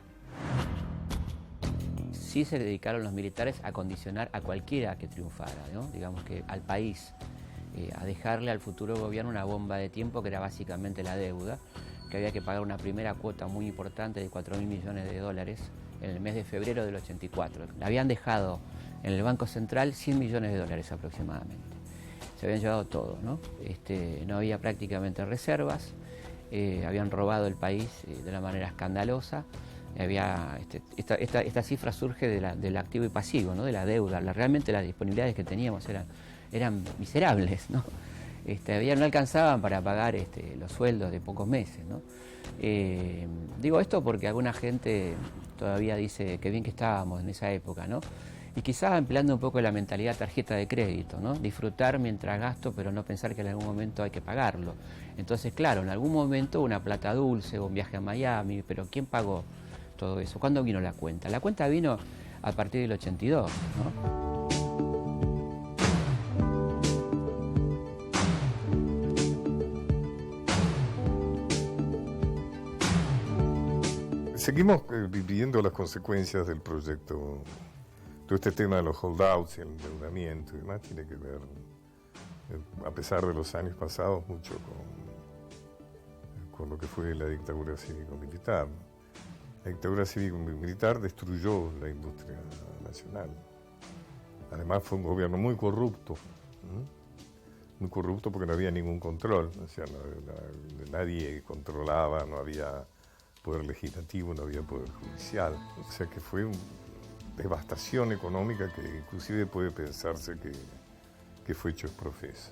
S1: Sí se dedicaron los militares a condicionar a cualquiera que triunfara, ¿no? Digamos que al país, a dejarle al futuro gobierno una bomba de tiempo que era básicamente la deuda, que había que pagar una primera cuota muy importante de 4.000 millones de dólares en el mes de febrero del 84. Le habían dejado en el Banco Central 100 millones de dólares aproximadamente. Se habían llevado todo, ¿no? No había prácticamente reservas, habían robado el país de una manera escandalosa. Esta cifra surge del activo y pasivo, ¿no? De la deuda. Realmente las disponibilidades que teníamos eran miserables, ¿no? No alcanzaban para pagar los sueldos de pocos meses, ¿no? Digo esto porque alguna gente todavía dice que bien que estábamos en esa época, ¿no? Y quizás empleando un poco la mentalidad tarjeta de crédito, ¿no? Disfrutar mientras gasto, pero no pensar que en algún momento hay que pagarlo. Entonces, claro, en algún momento una plata dulce o un viaje a Miami, pero ¿quién pagó todo eso? ¿Cuándo vino la cuenta? La cuenta vino a partir del 82, ¿no?
S5: Seguimos viviendo las consecuencias del proyecto. Todo este tema de los holdouts y el endeudamiento y demás tiene que ver, a pesar de los años pasados, mucho con lo que fue la dictadura cívico-militar. La dictadura cívico-militar destruyó la industria nacional. Además fue un gobierno muy corrupto. Muy corrupto porque no había ningún control. O sea, nadie controlaba, no había poder legislativo, no había poder judicial. O sea que fue una devastación económica que inclusive puede pensarse que fue hecho profeso.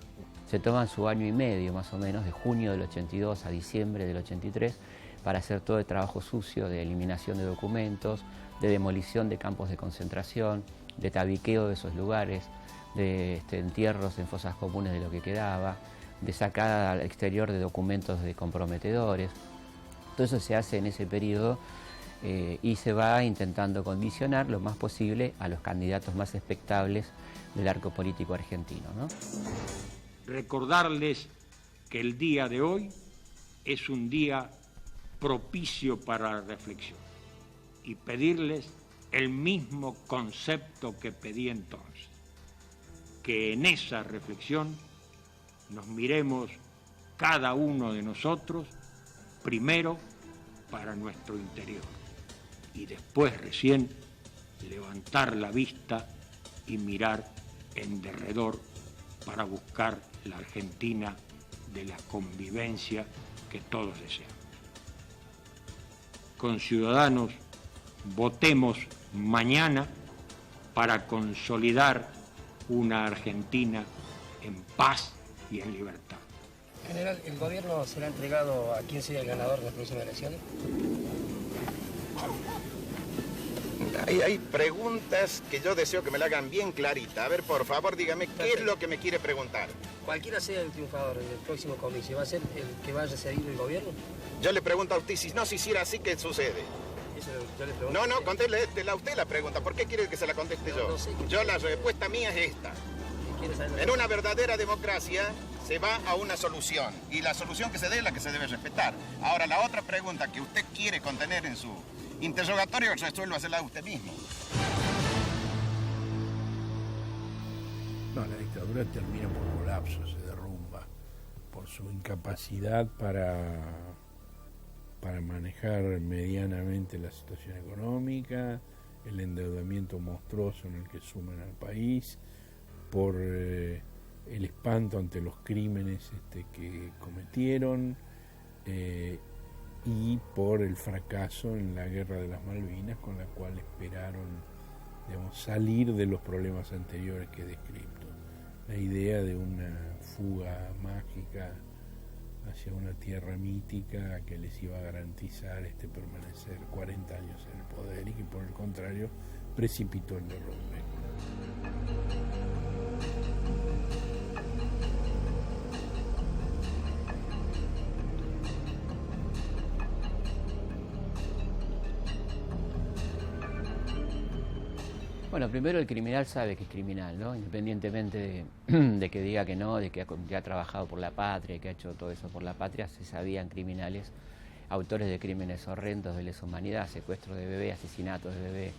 S1: Se toman su año y medio más o menos, de junio del 82 a diciembre del 83, para hacer todo el trabajo sucio de eliminación de documentos, de demolición de campos de concentración, de tabiqueo de esos lugares, de entierros en fosas comunes de lo que quedaba, de sacada al exterior de documentos comprometedores. Todo eso se hace en ese periodo y se va intentando condicionar lo más posible a los candidatos más expectables del arco político argentino, ¿no?
S31: Recordarles que el día de hoy es un día propicio para la reflexión y pedirles el mismo concepto que pedí entonces, que en esa reflexión nos miremos cada uno de nosotros primero para nuestro interior y después recién levantar la vista y mirar en derredor para buscar la Argentina de la convivencia que todos deseamos. Conciudadanos, votemos mañana para consolidar una Argentina en paz y en libertad.
S6: General, ¿el gobierno será entregado a quién sería el ganador de las próximas elecciones?
S28: Hay preguntas que yo deseo que me la hagan bien clarita. A ver, por favor, dígame, ¿qué es lo que me quiere preguntar?
S6: Cualquiera sea el triunfador del próximo comicio, ¿va a ser el que vaya a seguir el gobierno?
S28: Yo le pregunto a usted, si no se hiciera así, ¿qué sucede?
S6: Yo le pregunto
S28: No, contéstela usted la pregunta. ¿Por qué quiere que se la conteste yo?
S6: No sé,
S28: yo la respuesta mía es esta. En una verdadera democracia se va a una solución y la solución que se dé es la que se debe respetar. Ahora, la otra pregunta que usted quiere contener en su interrogatorio, resuélvasela usted mismo.
S7: No, la dictadura termina por colapso, se derrumba, por su incapacidad para para manejar medianamente la situación económica, el endeudamiento monstruoso en el que suman al país, por el espanto ante los crímenes que cometieron, y por el fracaso en la Guerra de las Malvinas, con la cual esperaron, digamos, salir de los problemas anteriores que he descrito. La idea de una fuga mágica hacia una tierra mítica que les iba a garantizar permanecer 40 años en el poder, y que por el contrario precipitó el derrumbe.
S1: Bueno, primero el criminal sabe que es criminal, ¿no? Independientemente de que diga que no, de que ha trabajado por la patria, que ha hecho todo eso por la patria, se sabían criminales, autores de crímenes horrendos de lesa humanidad, secuestros de bebé, asesinatos de bebé,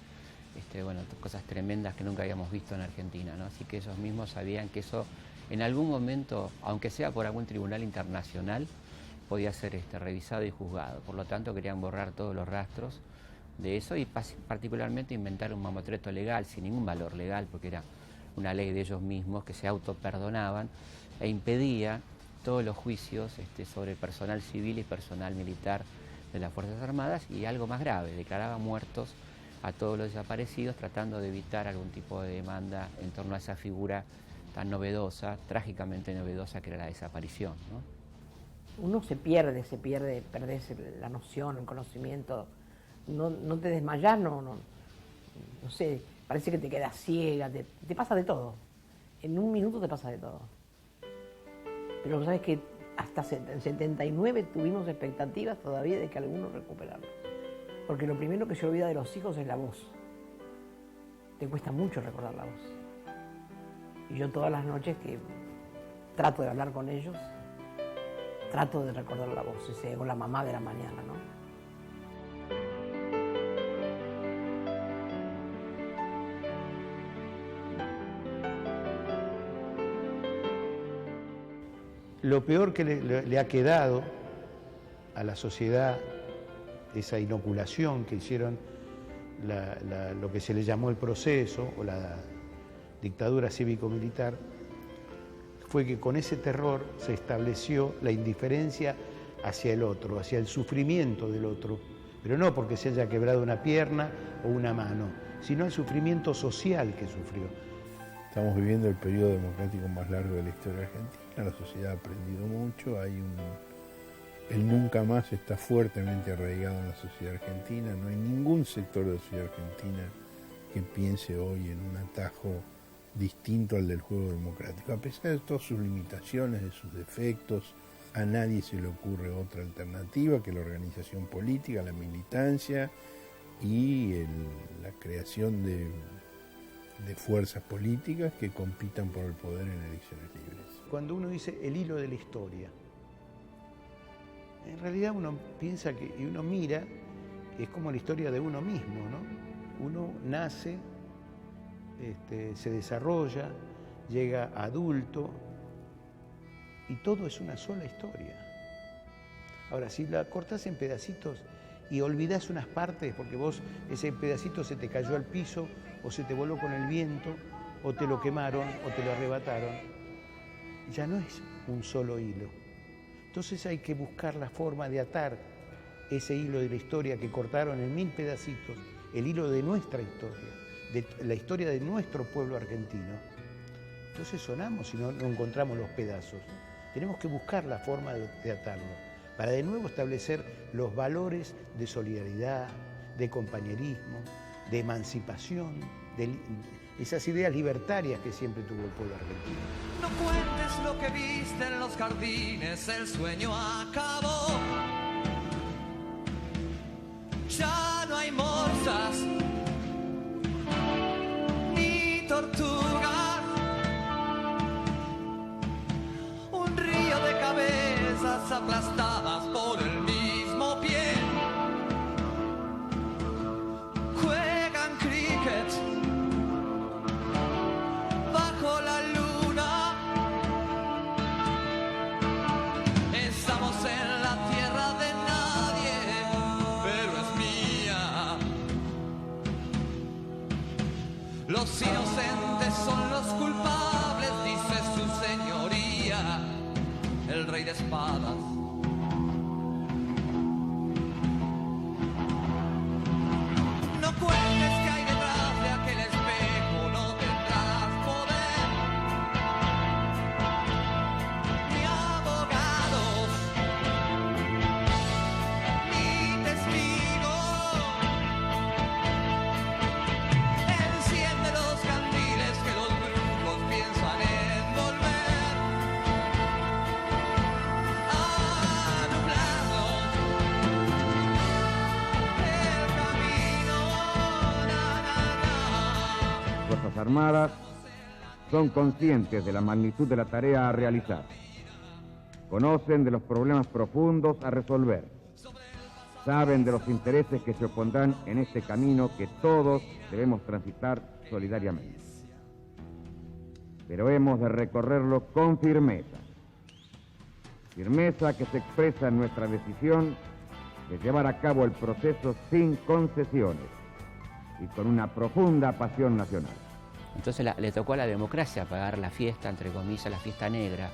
S1: bueno, cosas tremendas que nunca habíamos visto en Argentina, ¿no? Así que ellos mismos sabían que eso en algún momento, aunque sea por algún tribunal internacional, podía ser revisado y juzgado. Por lo tanto, querían borrar todos los rastros de eso y particularmente inventar un mamotreto legal sin ningún valor legal, porque era una ley de ellos mismos que se autoperdonaban e impedía todos los juicios sobre personal civil y personal militar de las Fuerzas Armadas, y algo más grave, declaraba muertos a todos los desaparecidos, tratando de evitar algún tipo de demanda en torno a esa figura tan novedosa, trágicamente novedosa, que era la desaparición, ¿no?
S2: Uno se pierde, perdés la noción, el conocimiento. No te desmayás, no sé, parece que te quedas ciega, te pasa de todo. En un minuto te pasa de todo. Pero sabes que hasta el 79 tuvimos expectativas todavía de que alguno recuperara. Porque lo primero que se olvida de los hijos es la voz. Te cuesta mucho recordar la voz. Y yo todas las noches que trato de hablar con ellos, trato de recordar la voz, con la mamá de la mañana, ¿no?
S9: Lo peor que le ha quedado a la sociedad, esa inoculación que hicieron lo que se le llamó el proceso o la dictadura cívico-militar, fue que con ese terror se estableció la indiferencia hacia el otro, hacia el sufrimiento del otro, pero no porque se haya quebrado una pierna o una mano, sino el sufrimiento social que sufrió.
S7: Estamos viviendo el periodo democrático más largo de la historia argentina, la sociedad ha aprendido mucho, el nunca más está fuertemente arraigado en la sociedad argentina, no hay ningún sector de la sociedad argentina que piense hoy en un atajo distinto al del juego democrático. A pesar de todas sus limitaciones, de sus defectos, a nadie se le ocurre otra alternativa que la organización política, la militancia y la creación de fuerzas políticas que compitan por el poder en elecciones libres.
S9: Cuando uno dice el hilo de la historia, en realidad uno piensa y uno mira, es como la historia de uno mismo, ¿no? Uno nace, se desarrolla, llega adulto y todo es una sola historia. Ahora, si la cortás en pedacitos y olvidás unas partes porque vos ese pedacito se te cayó al piso o se te voló con el viento o te lo quemaron o te lo arrebataron, ya no es un solo hilo. Entonces hay que buscar la forma de atar ese hilo de la historia que cortaron en 1000 pedacitos, el hilo de nuestra historia, de la historia de nuestro pueblo argentino. Entonces sonamos y no encontramos los pedazos. Tenemos que buscar la forma de atarlo, para de nuevo establecer los valores de solidaridad, de compañerismo, de emancipación, de esas ideas libertarias que siempre tuvo el pueblo argentino.
S10: No cuentes lo que viste en los jardines, el sueño acabó. Ya no hay morsas ni tortugas. Un río de cabezas aplastadas por el mismo pie. Juegan cricket bajo la luna. Estamos en la Los inocentes son los culpables, dice su señoría, el rey de espadas. No cuentes que hay detrás de aquel espejo, no tendrás poder, ni abogados, ni testigos. Enciende los candiles que los brujos piensan envolver, a nublarnos el camino.
S11: Las Fuerzas Armadas son conscientes de la magnitud de la tarea a realizar. Conocen de los problemas profundos a resolver. Saben de los intereses que se opondrán en este camino que todos debemos transitar solidariamente. Pero hemos de recorrerlo con firmeza. Firmeza que se expresa en nuestra decisión de llevar a cabo el proceso sin concesiones y con una profunda pasión nacional.
S1: Entonces le tocó a la democracia pagar la fiesta, entre comillas, la fiesta negra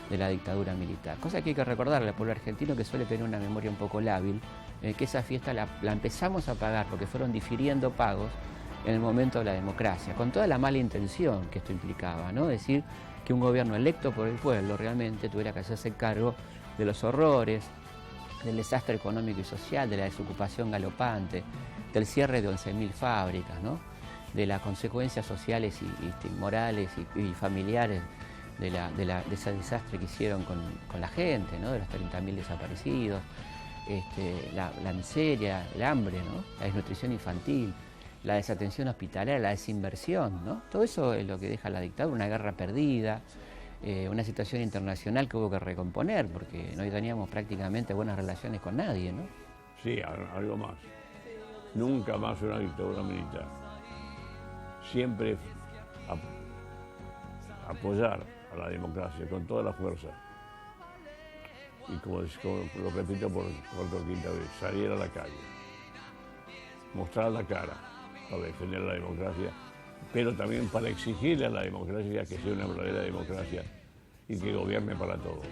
S1: de la dictadura militar. Cosa que hay que recordarle al pueblo argentino, que suele tener una memoria un poco lábil, que esa fiesta la empezamos a pagar porque fueron difiriendo pagos en el momento de la democracia, con toda la mala intención que esto implicaba, ¿no? Es decir, que un gobierno electo por el pueblo realmente tuviera que hacerse cargo de los horrores, del desastre económico y social, de la desocupación galopante, del cierre de 11.000 fábricas, ¿no? De las consecuencias sociales y morales y familiares de ese desastre que hicieron con la gente, ¿no? De los 30.000 desaparecidos, la miseria, el hambre, ¿no? La desnutrición infantil, la desatención hospitalaria, la desinversión, ¿no? Todo eso es lo que deja la dictadura, una guerra perdida, una situación internacional que hubo que recomponer, porque no teníamos prácticamente buenas relaciones con nadie, ¿no?
S12: Sí, algo más. Nunca más una dictadura militar. Siempre apoyar a la democracia con toda la fuerza. Y como lo repito por cuarta o quinta vez, salir a la calle, mostrar la cara para defender la democracia, pero también para exigirle a la democracia que sea una verdadera democracia y que gobierne para todos.